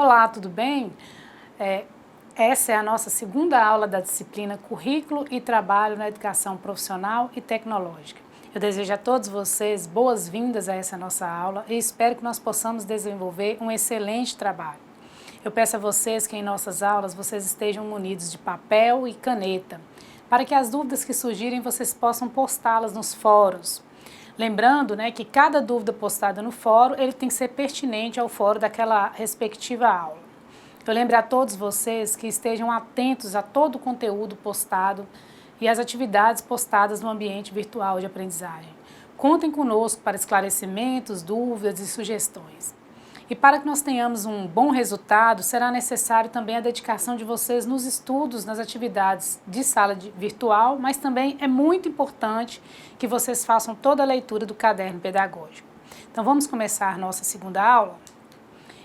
Olá, tudo bem? Essa é a nossa segunda aula da disciplina Currículo e Trabalho na Educação Profissional e Tecnológica. Eu desejo a todos vocês boas-vindas a essa nossa aula e espero que nós possamos desenvolver um excelente trabalho. Eu peço a vocês que em nossas aulas vocês estejam munidos de papel e caneta, para que as dúvidas que surgirem vocês possam postá-las nos fóruns. Lembrando, que cada dúvida postada no fórum, ele tem que ser pertinente ao fórum daquela respectiva aula. Eu lembro a todos vocês que estejam atentos a todo o conteúdo postado e às atividades postadas no ambiente virtual de aprendizagem. Contem conosco para esclarecimentos, dúvidas e sugestões. E para que nós tenhamos um bom resultado, será necessário também a dedicação de vocês nos estudos, nas atividades de sala virtual, mas também é muito importante que vocês façam toda a leitura do caderno pedagógico. Então vamos começar nossa segunda aula?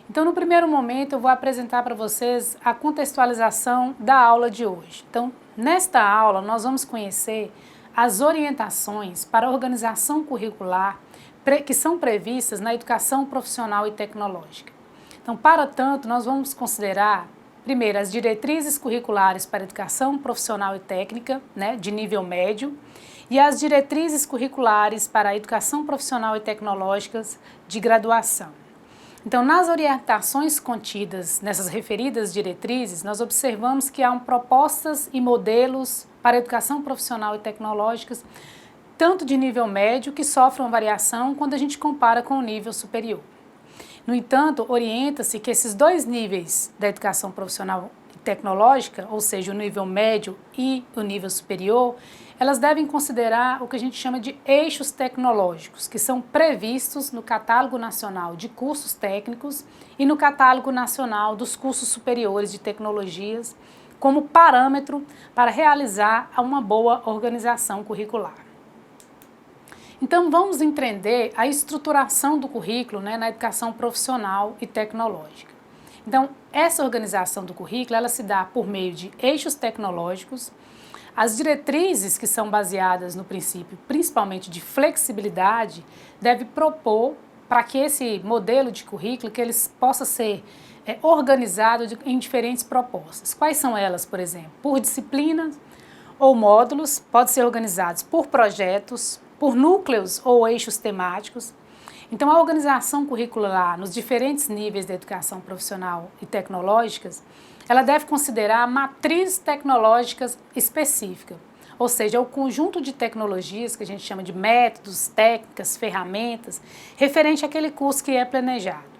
Então no primeiro momento eu vou apresentar para vocês a contextualização da aula de hoje. Então nesta aula nós vamos conhecer as orientações para a organização curricular que são previstas na educação profissional e tecnológica. Então, para tanto, nós vamos considerar, primeiro, as diretrizes curriculares para a educação profissional e técnica, de nível médio, e as diretrizes curriculares para a educação profissional e tecnológicas de graduação. Então, nas orientações contidas nessas referidas diretrizes, nós observamos que há propostas e modelos para a educação profissional e tecnológicas tanto de nível médio, que sofrem variação quando a gente compara com o nível superior. No entanto, orienta-se que esses dois níveis da educação profissional e tecnológica, ou seja, o nível médio e o nível superior, elas devem considerar o que a gente chama de eixos tecnológicos, que são previstos no Catálogo Nacional de Cursos Técnicos e no Catálogo Nacional dos Cursos Superiores de Tecnologias, como parâmetro para realizar uma boa organização curricular. Então, vamos entender a estruturação do currículo na educação profissional e tecnológica. Então, essa organização do currículo, ela se dá por meio de eixos tecnológicos, as diretrizes que são baseadas no princípio, principalmente de flexibilidade, deve propor para que esse modelo de currículo, que ele possa ser organizado em diferentes propostas. Quais são elas, por exemplo? Por disciplinas ou módulos, pode ser organizados por projetos, por núcleos ou eixos temáticos. Então, a organização curricular nos diferentes níveis da educação profissional e tecnológicas, ela deve considerar matrizes tecnológicas específicas, ou seja, o conjunto de tecnologias que a gente chama de métodos, técnicas, ferramentas, referente àquele curso que é planejado.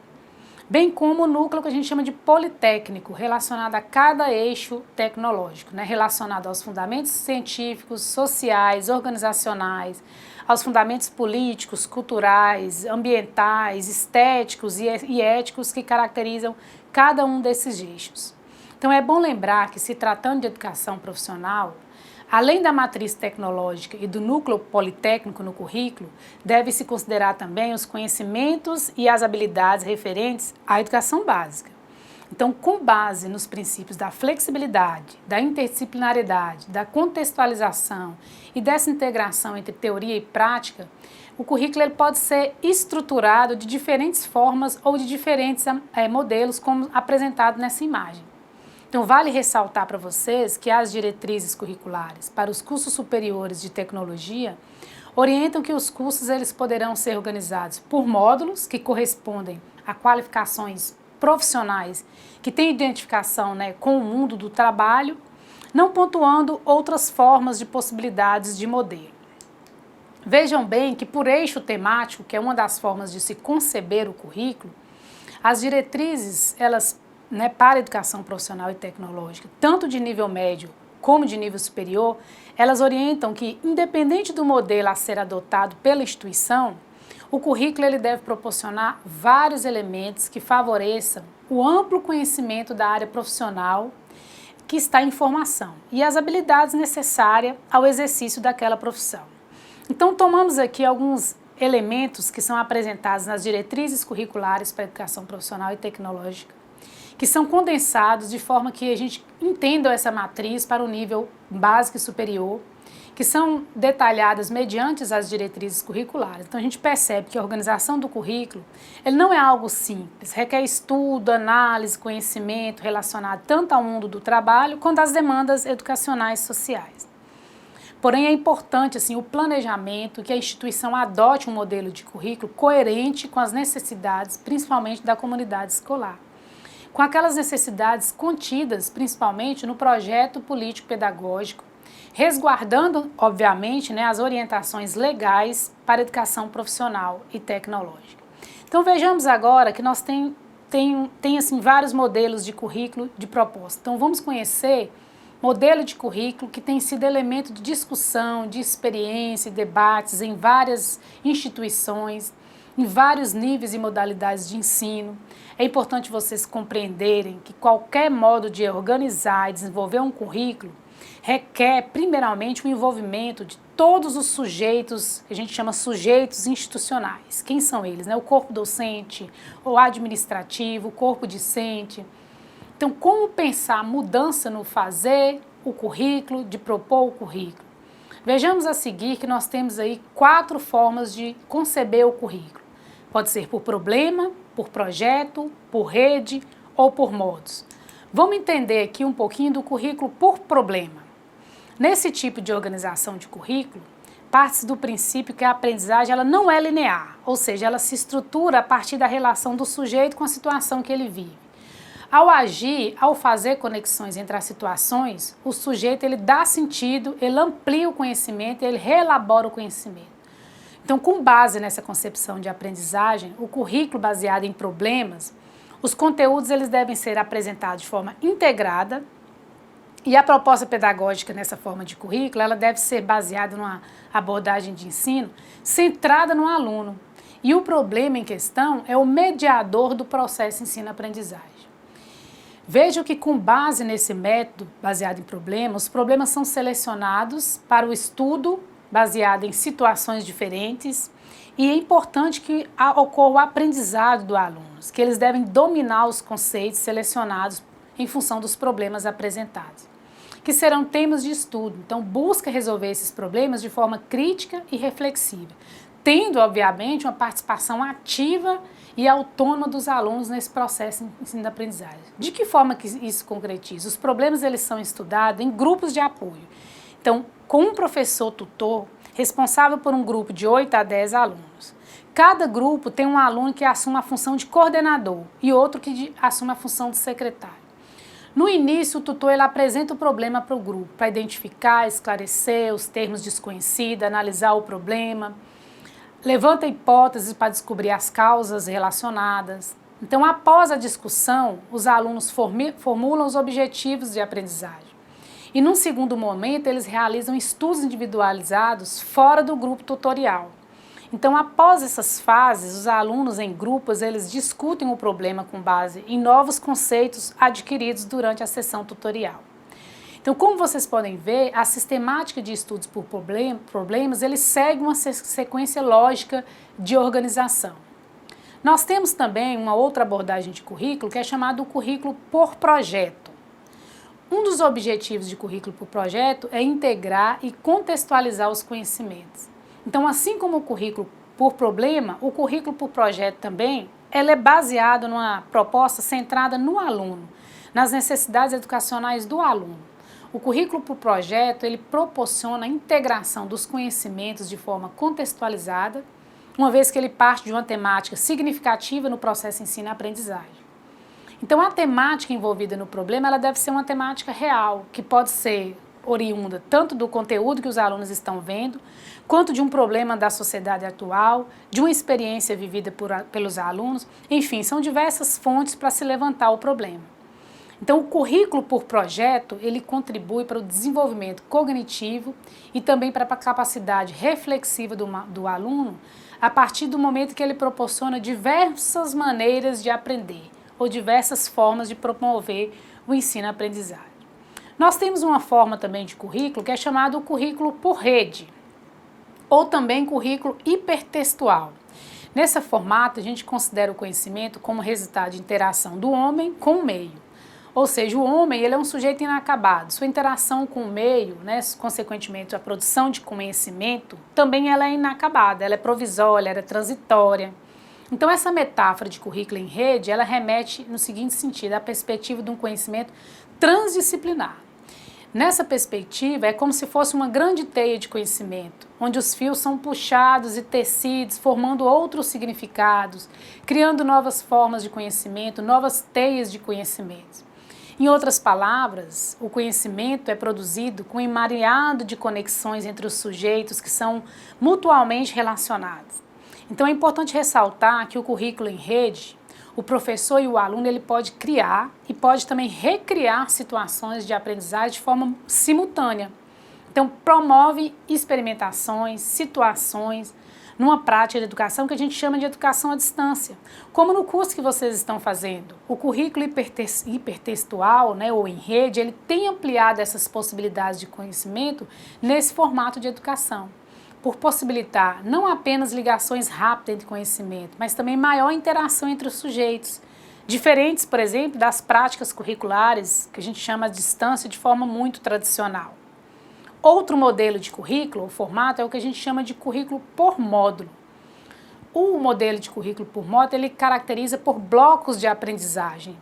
Bem como o núcleo que a gente chama de politécnico, relacionado a cada eixo tecnológico, relacionado aos fundamentos científicos, sociais, organizacionais, aos fundamentos políticos, culturais, ambientais, estéticos e éticos que caracterizam cada um desses eixos. Então é bom lembrar que, se tratando de educação profissional, além da matriz tecnológica e do núcleo politécnico no currículo, deve-se considerar também os conhecimentos e as habilidades referentes à educação básica. Então, com base nos princípios da flexibilidade, da interdisciplinaridade, da contextualização e dessa integração entre teoria e prática, o currículo ele pode ser estruturado de diferentes formas ou de diferentes modelos, como apresentado nessa imagem. Então, vale ressaltar para vocês que as diretrizes curriculares para os cursos superiores de tecnologia orientam que os cursos eles poderão ser organizados por módulos que correspondem a qualificações profissionais que têm identificação com o mundo do trabalho, não pontuando outras formas de possibilidades de modelo. Vejam bem que por eixo temático, que é uma das formas de se conceber o currículo, as diretrizes, elas para a educação profissional e tecnológica, tanto de nível médio como de nível superior, elas orientam que, independente do modelo a ser adotado pela instituição, o currículo ele deve proporcionar vários elementos que favoreçam o amplo conhecimento da área profissional que está em formação e as habilidades necessárias ao exercício daquela profissão. Então, tomamos aqui alguns elementos que são apresentados nas diretrizes curriculares para a educação profissional e tecnológica, que são condensados de forma que a gente entenda essa matriz para o nível básico e superior que são detalhadas mediante as diretrizes curriculares. Então a gente percebe que a organização do currículo ele não é algo simples, requer estudo, análise, conhecimento relacionado tanto ao mundo do trabalho quanto às demandas educacionais e sociais. Porém, é importante assim, o planejamento, que a instituição adote um modelo de currículo coerente com as necessidades, principalmente da comunidade escolar, com aquelas necessidades contidas, principalmente no projeto político-pedagógico, resguardando, obviamente, as orientações legais para a educação profissional e tecnológica. Então, vejamos agora que nós tem assim, vários modelos de currículo de proposta. Então, vamos conhecer modelo de currículo que tem sido elemento de discussão, de experiência e debates em várias instituições, em vários níveis e modalidades de ensino. É importante vocês compreenderem que qualquer modo de organizar e desenvolver um currículo requer, primeiramente, o envolvimento de todos os sujeitos, que a gente chama sujeitos institucionais. Quem são eles? O corpo docente, o administrativo, o corpo discente. Então, como pensar a mudança no fazer o currículo, de propor o currículo? Vejamos a seguir que nós temos aí 4 formas de conceber o currículo. Pode ser por problema, por projeto, por rede ou por modos. Vamos entender aqui um pouquinho do currículo por problema. Nesse tipo de organização de currículo, parte do princípio que a aprendizagem ela não é linear, ou seja, ela se estrutura a partir da relação do sujeito com a situação que ele vive. Ao agir, ao fazer conexões entre as situações, o sujeito ele dá sentido, ele amplia o conhecimento, ele reelabora o conhecimento. Então, com base nessa concepção de aprendizagem, o currículo baseado em problemas, os conteúdos eles devem ser apresentados de forma integrada e a proposta pedagógica nessa forma de currículo ela deve ser baseada numa abordagem de ensino centrada no aluno. E o problema em questão é o mediador do processo ensino-aprendizagem. Vejam que com base nesse método baseado em problemas, os problemas são selecionados para o estudo baseado em situações diferentes e é importante que ocorra o aprendizado dos alunos, que eles devem dominar os conceitos selecionados em função dos problemas apresentados, que serão temas de estudo. Então, busca resolver esses problemas de forma crítica e reflexiva, tendo, obviamente, uma participação ativa e autônoma dos alunos nesse processo de ensino-aprendizagem. De que forma que isso concretiza? Os problemas eles são estudados em grupos de apoio. Então, com um professor tutor responsável por um grupo de 8 a 10 alunos. Cada grupo tem um aluno que assume a função de coordenador e outro que assume a função de secretário. No início, o tutor ele apresenta o problema para o grupo, para identificar, esclarecer os termos desconhecidos, analisar o problema, levanta hipóteses para descobrir as causas relacionadas. Então, após a discussão, os alunos formulam os objetivos de aprendizagem. E, num segundo momento, eles realizam estudos individualizados fora do grupo tutorial. Então, após essas fases, os alunos em grupos, eles discutem o problema com base em novos conceitos adquiridos durante a sessão tutorial. Então, como vocês podem ver, a sistemática de estudos por problemas, ele segue uma sequência lógica de organização. Nós temos também uma outra abordagem de currículo, que é chamado currículo por projeto. Um dos objetivos de currículo por projeto é integrar e contextualizar os conhecimentos. Então, assim como o currículo por problema, o currículo por projeto também, ela é baseado numa proposta centrada no aluno, nas necessidades educacionais do aluno. O currículo por projeto, ele proporciona a integração dos conhecimentos de forma contextualizada, uma vez que ele parte de uma temática significativa no processo ensino-aprendizagem. Então, a temática envolvida no problema, ela deve ser uma temática real, que pode ser oriunda tanto do conteúdo que os alunos estão vendo, quanto de um problema da sociedade atual, de uma experiência vivida pelos alunos, enfim, são diversas fontes para se levantar o problema. Então, o currículo por projeto, ele contribui para o desenvolvimento cognitivo e também para a capacidade reflexiva do aluno, a partir do momento que ele proporciona diversas maneiras de aprender, ou diversas formas de promover o ensino-aprendizagem. Nós temos uma forma também de currículo que é chamado o currículo por rede, ou também currículo hipertextual. Nesse formato, a gente considera o conhecimento como resultado de interação do homem com o meio. Ou seja, o homem ele é um sujeito inacabado. Sua interação com o meio, né, consequentemente a produção de conhecimento, também ela é inacabada, ela é provisória, ela é transitória. Então essa metáfora de currículo em rede, ela remete no seguinte sentido, à perspectiva de um conhecimento transdisciplinar. Nessa perspectiva, é como se fosse uma grande teia de conhecimento, onde os fios são puxados e tecidos, formando outros significados, criando novas formas de conhecimento, novas teias de conhecimento. Em outras palavras, o conhecimento é produzido com um emaranhado de conexões entre os sujeitos que são mutualmente relacionados. Então é importante ressaltar que o currículo em rede, o professor e o aluno ele pode criar e pode também recriar situações de aprendizagem de forma simultânea. Então promove experimentações, situações, numa prática de educação que a gente chama de educação à distância, como no curso que vocês estão fazendo. O currículo hipertextual, né, ou em rede, ele tem ampliado essas possibilidades de conhecimento nesse formato de educação, por possibilitar não apenas ligações rápidas entre conhecimento, mas também maior interação entre os sujeitos, diferentes, por exemplo, das práticas curriculares que a gente chama à distância de forma muito tradicional. Outro modelo de currículo, o formato, é o que a gente chama de currículo por módulo. O modelo de currículo por módulo, ele caracteriza por blocos de aprendizagem.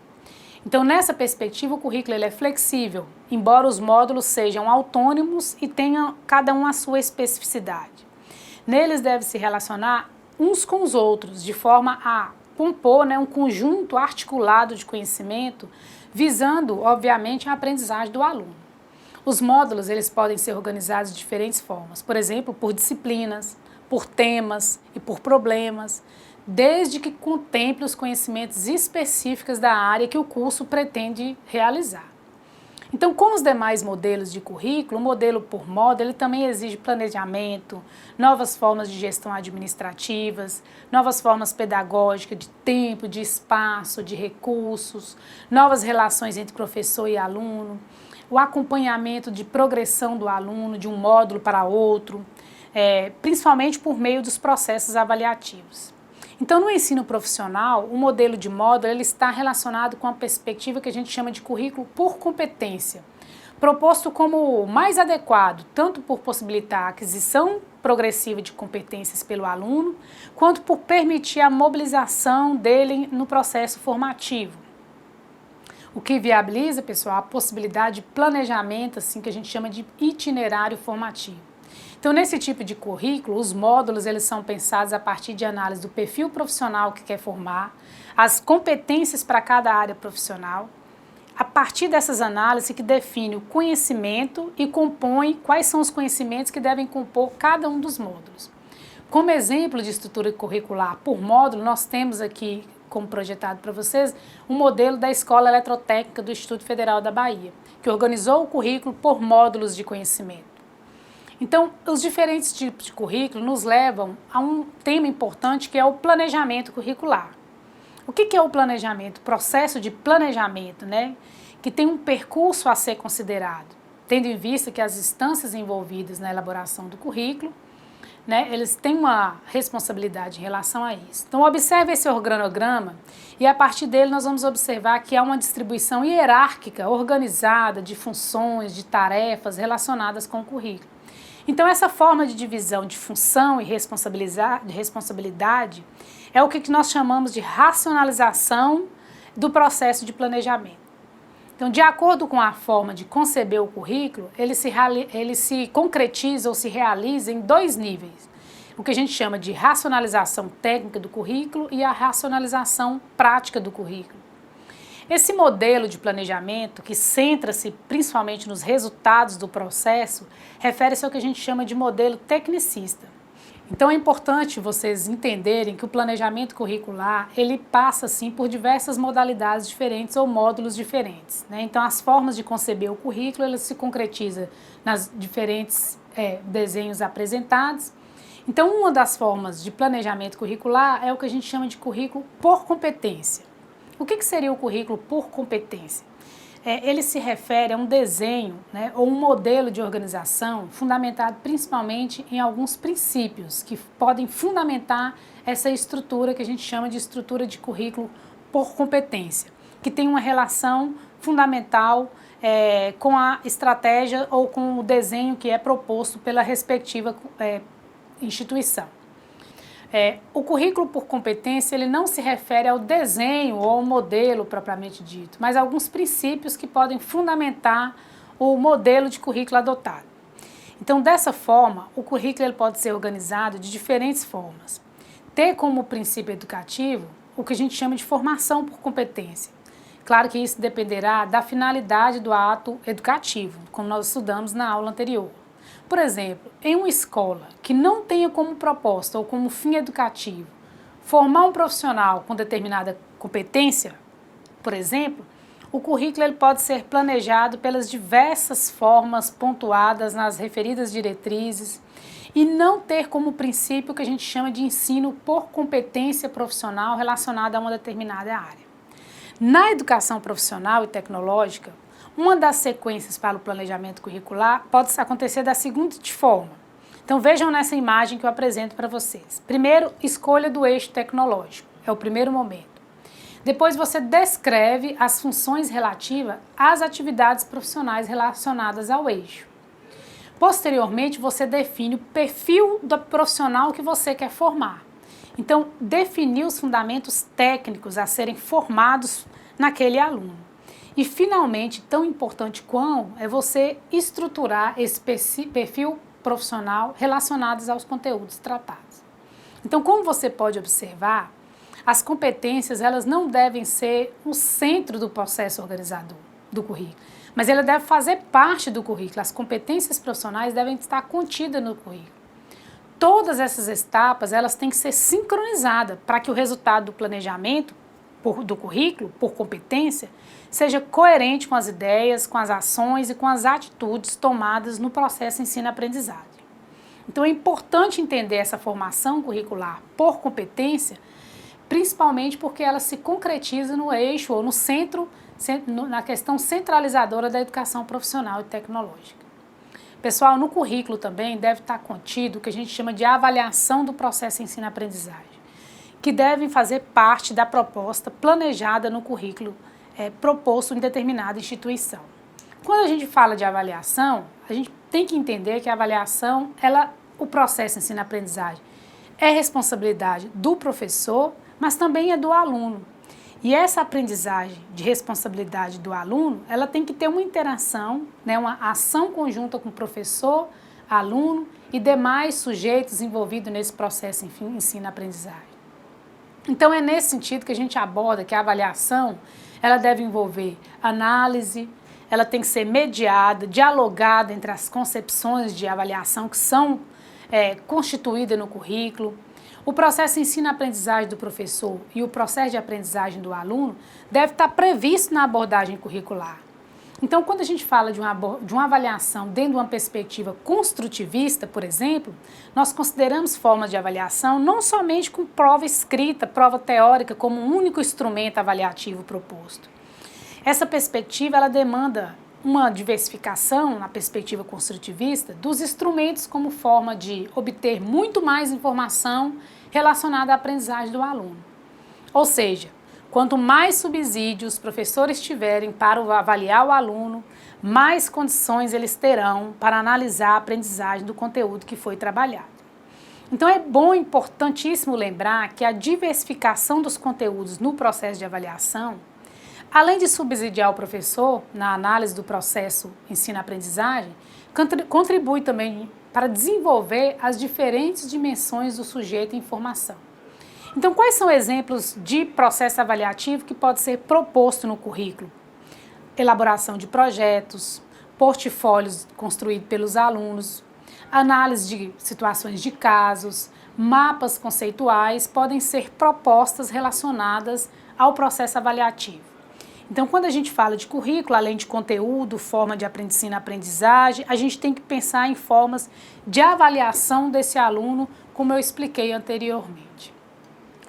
Então, nessa perspectiva, o currículo ele é flexível, embora os módulos sejam autônomos e tenham cada um a sua especificidade. Neles deve se relacionar uns com os outros, de forma a compor, né, um conjunto articulado de conhecimento, visando, obviamente, a aprendizagem do aluno. Os módulos eles podem ser organizados de diferentes formas, por exemplo, por disciplinas, por temas e por problemas, desde que contemple os conhecimentos específicos da área que o curso pretende realizar. Então, como os demais modelos de currículo, o modelo por módulo ele também exige planejamento, novas formas de gestão administrativas, novas formas pedagógicas de tempo, de espaço, de recursos, novas relações entre professor e aluno, o acompanhamento de progressão do aluno de um módulo para outro, principalmente por meio dos processos avaliativos. Então, no ensino profissional, o modelo de módulo ele está relacionado com a perspectiva que a gente chama de currículo por competência, proposto como mais adequado, tanto por possibilitar a aquisição progressiva de competências pelo aluno, quanto por permitir a mobilização dele no processo formativo. O que viabiliza, pessoal, a possibilidade de planejamento, assim que a gente chama de itinerário formativo. Então, nesse tipo de currículo, os módulos eles são pensados a partir de análise do perfil profissional que quer formar, as competências para cada área profissional, a partir dessas análises que define o conhecimento e compõe quais são os conhecimentos que devem compor cada um dos módulos. Como exemplo de estrutura curricular por módulo, nós temos aqui, como projetado para vocês, um modelo da Escola Eletrotécnica do Instituto Federal da Bahia, que organizou o currículo por módulos de conhecimento. Então, os diferentes tipos de currículo nos levam a um tema importante que é o planejamento curricular. O que é o planejamento? O processo de planejamento, né? Que tem um percurso a ser considerado, tendo em vista que as instâncias envolvidas na elaboração do currículo, né, eles têm uma responsabilidade em relação a isso. Então, observe esse organograma e a partir dele nós vamos observar que há uma distribuição hierárquica, organizada de funções, de tarefas relacionadas com o currículo. Então, essa forma de divisão de função e responsabilidade é o que nós chamamos de racionalização do processo de planejamento. Então, de acordo com a forma de conceber o currículo, ele se concretiza ou se realiza em dois níveis. O que a gente chama de racionalização técnica do currículo e a racionalização prática do currículo. Esse modelo de planejamento, que centra-se principalmente nos resultados do processo, refere-se ao que a gente chama de modelo tecnicista. Então é importante vocês entenderem que o planejamento curricular, ele passa sim por diversas modalidades diferentes ou módulos diferentes, né? Então as formas de conceber o currículo, elas se concretizam nas diferentes desenhos apresentados. Então uma das formas de planejamento curricular é o que a gente chama de currículo por competência. O que seria o currículo por competência? Ele se refere a um desenho, né, ou um modelo de organização fundamentado principalmente em alguns princípios que podem fundamentar essa estrutura que a gente chama de estrutura de currículo por competência. que tem uma relação fundamental com a estratégia ou com o desenho que é proposto pela respectiva instituição. O currículo por competência ele não se refere ao desenho ou ao modelo propriamente dito, mas a alguns princípios que podem fundamentar o modelo de currículo adotado. Então, dessa forma, o currículo ele pode ser organizado de diferentes formas. Ter como princípio educativo o que a gente chama de formação por competência. Claro que isso dependerá da finalidade do ato educativo, como nós estudamos na aula anterior. Por exemplo, em uma escola que não tenha como proposta ou como fim educativo formar um profissional com determinada competência, por exemplo, o currículo ele pode ser planejado pelas diversas formas pontuadas nas referidas diretrizes e não ter como princípio o que a gente chama de ensino por competência profissional relacionada a uma determinada área. Na educação profissional e tecnológica, uma das sequências para o planejamento curricular pode acontecer da seguinte forma. Então vejam nessa imagem que eu apresento para vocês. Primeiro, escolha do eixo tecnológico, é o primeiro momento. Depois você descreve as funções relativas às atividades profissionais relacionadas ao eixo. Posteriormente, você define o perfil do profissional que você quer formar. Então, definir os fundamentos técnicos a serem formados naquele aluno. E, finalmente, tão importante quanto é você estruturar esse perfil profissional relacionados aos conteúdos tratados. Então, como você pode observar, as competências elas não devem ser o centro do processo organizador do currículo, mas ela deve fazer parte do currículo. As competências profissionais devem estar contidas no currículo. Todas essas etapas elas têm que ser sincronizadas para que o resultado do planejamento do currículo, por competência, seja coerente com as ideias, com as ações e com as atitudes tomadas no processo ensino-aprendizagem. Então é importante entender essa formação curricular por competência, principalmente porque ela se concretiza no eixo ou no centro, na questão centralizadora da educação profissional e tecnológica. Pessoal, no currículo também deve estar contido o que a gente chama de avaliação do processo ensino-aprendizagem, que devem fazer parte da proposta planejada no currículo proposto em determinada instituição. Quando a gente fala de avaliação, a gente tem que entender que a avaliação, o processo ensino-aprendizagem é responsabilidade do professor, mas também é do aluno. E essa aprendizagem de responsabilidade do aluno, ela tem que ter uma interação, uma ação conjunta com o professor, aluno e demais sujeitos envolvidos nesse processo ensino-aprendizagem. Então é nesse sentido que a gente aborda que a avaliação, ela deve envolver análise, ela tem que ser mediada, dialogada entre as concepções de avaliação que são constituídas no currículo. O processo de ensino-aprendizagem do professor e o processo de aprendizagem do aluno deve estar previsto na abordagem curricular. Então, quando a gente fala de uma avaliação dentro de uma perspectiva construtivista, por exemplo, nós consideramos formas de avaliação não somente com prova escrita, prova teórica, como um único instrumento avaliativo proposto. Essa perspectiva ela demanda uma diversificação, na perspectiva construtivista, dos instrumentos como forma de obter muito mais informação relacionada à aprendizagem do aluno. Ou seja, quanto mais subsídios os professores tiverem para avaliar o aluno, mais condições eles terão para analisar a aprendizagem do conteúdo que foi trabalhado. Então é bom, importantíssimo lembrar que a diversificação dos conteúdos no processo de avaliação, além de subsidiar o professor na análise do processo ensino-aprendizagem, contribui também para desenvolver as diferentes dimensões do sujeito em formação. Então, quais são exemplos de processo avaliativo que pode ser proposto no currículo? Elaboração de projetos, portfólios construídos pelos alunos, análise de situações de casos, mapas conceituais podem ser propostas relacionadas ao processo avaliativo. Então, quando a gente fala de currículo, além de conteúdo, forma de ensino-aprendizagem, a gente tem que pensar em formas de avaliação desse aluno, como eu expliquei anteriormente.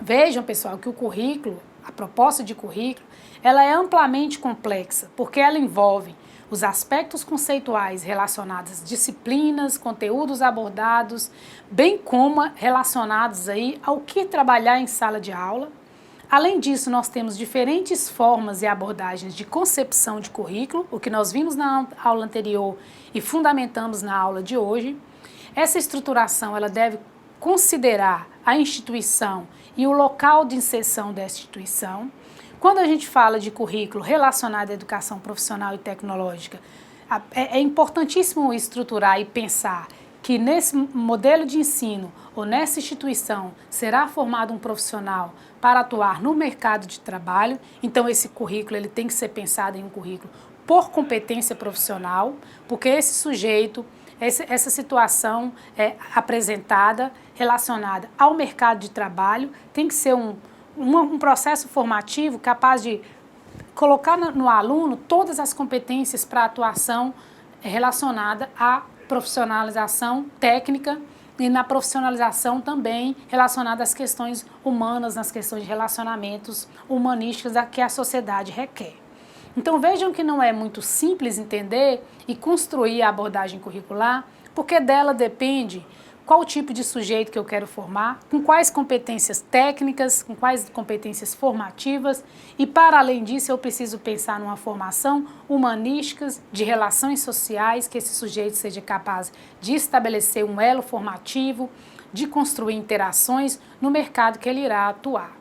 Vejam, pessoal, que o currículo, a proposta de currículo, ela é amplamente complexa, porque ela envolve os aspectos conceituais relacionados às disciplinas, conteúdos abordados, bem como relacionados aí ao que trabalhar em sala de aula, Além disso, nós temos diferentes formas e abordagens de concepção de currículo, o que nós vimos na aula anterior e fundamentamos na aula de hoje. Essa estruturação ela deve considerar a instituição e o local de inserção dessa instituição. Quando a gente fala de currículo relacionado à educação profissional e tecnológica, é importantíssimo estruturar e pensar que nesse modelo de ensino ou nessa instituição será formado um profissional para atuar no mercado de trabalho. Então esse currículo ele tem que ser pensado em um currículo por competência profissional, porque esse sujeito, essa situação apresentada relacionada ao mercado de trabalho tem que ser um processo formativo capaz de colocar no aluno todas as competências para atuação relacionada à profissionalização técnica e na profissionalização também relacionada às questões humanas, nas questões de relacionamentos humanísticos que a sociedade requer. Então vejam que não é muito simples entender e construir a abordagem curricular, porque dela depende qual tipo de sujeito que eu quero formar, com quais competências técnicas, com quais competências formativas e, para além disso, eu preciso pensar numa formação humanística, de relações sociais, que esse sujeito seja capaz de estabelecer um elo formativo, de construir interações no mercado que ele irá atuar.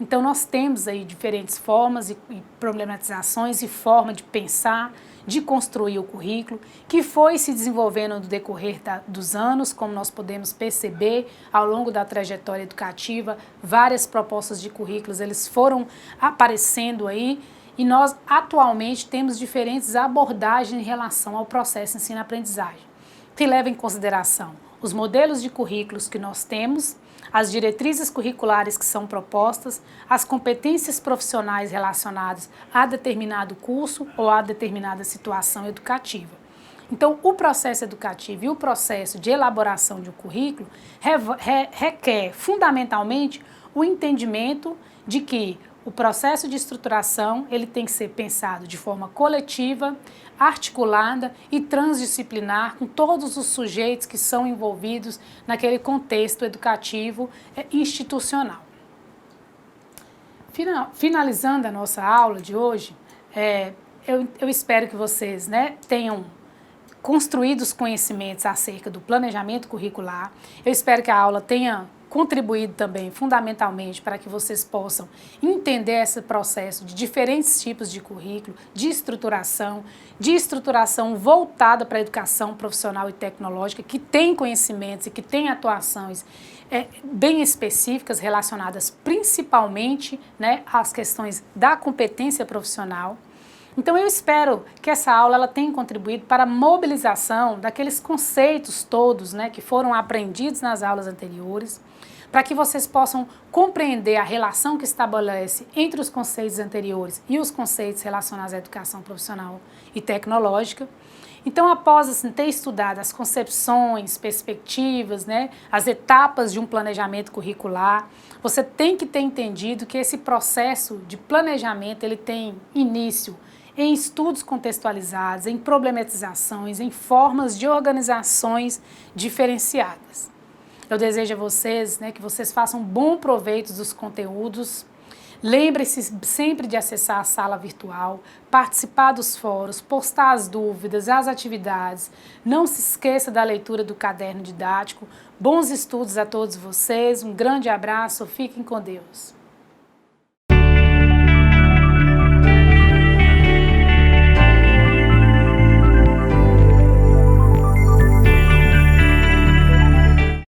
Então, nós temos aí diferentes formas e problematizações e forma de pensar, de construir o currículo, que foi se desenvolvendo no decorrer dos anos, como nós podemos perceber ao longo da trajetória educativa, várias propostas de currículos, eles foram aparecendo aí e nós atualmente temos diferentes abordagens em relação ao processo ensino-aprendizagem, que leva em consideração os modelos de currículos que nós temos, as diretrizes curriculares que são propostas, as competências profissionais relacionadas a determinado curso ou a determinada situação educativa. Então, o processo educativo e o processo de elaboração de um currículo requer fundamentalmente o entendimento de que o processo de estruturação ele tem que ser pensado de forma coletiva, articulada e transdisciplinar com todos os sujeitos que são envolvidos naquele contexto educativo institucional. Finalizando a nossa aula de hoje, eu espero que vocês tenham construído os conhecimentos acerca do planejamento curricular. Eu espero que a aula tenha contribuído também fundamentalmente para que vocês possam entender esse processo de diferentes tipos de currículo, de estruturação voltada para a educação profissional e tecnológica, que tem conhecimentos e que tem atuações bem específicas relacionadas principalmente às questões da competência profissional. Então eu espero que essa aula ela tenha contribuído para a mobilização daqueles conceitos todos que foram aprendidos nas aulas anteriores, para que vocês possam compreender a relação que estabelece entre os conceitos anteriores e os conceitos relacionados à educação profissional e tecnológica. Então, após ter estudado as concepções, perspectivas, as etapas de um planejamento curricular, você tem que ter entendido que esse processo de planejamento ele tem início em estudos contextualizados, em problematizações, em formas de organizações diferenciadas. Eu desejo a vocês que vocês façam bom proveito dos conteúdos. Lembre-se sempre de acessar a sala virtual, participar dos fóruns, postar as dúvidas, as atividades. Não se esqueça da leitura do caderno didático. Bons estudos a todos vocês, um grande abraço, fiquem com Deus.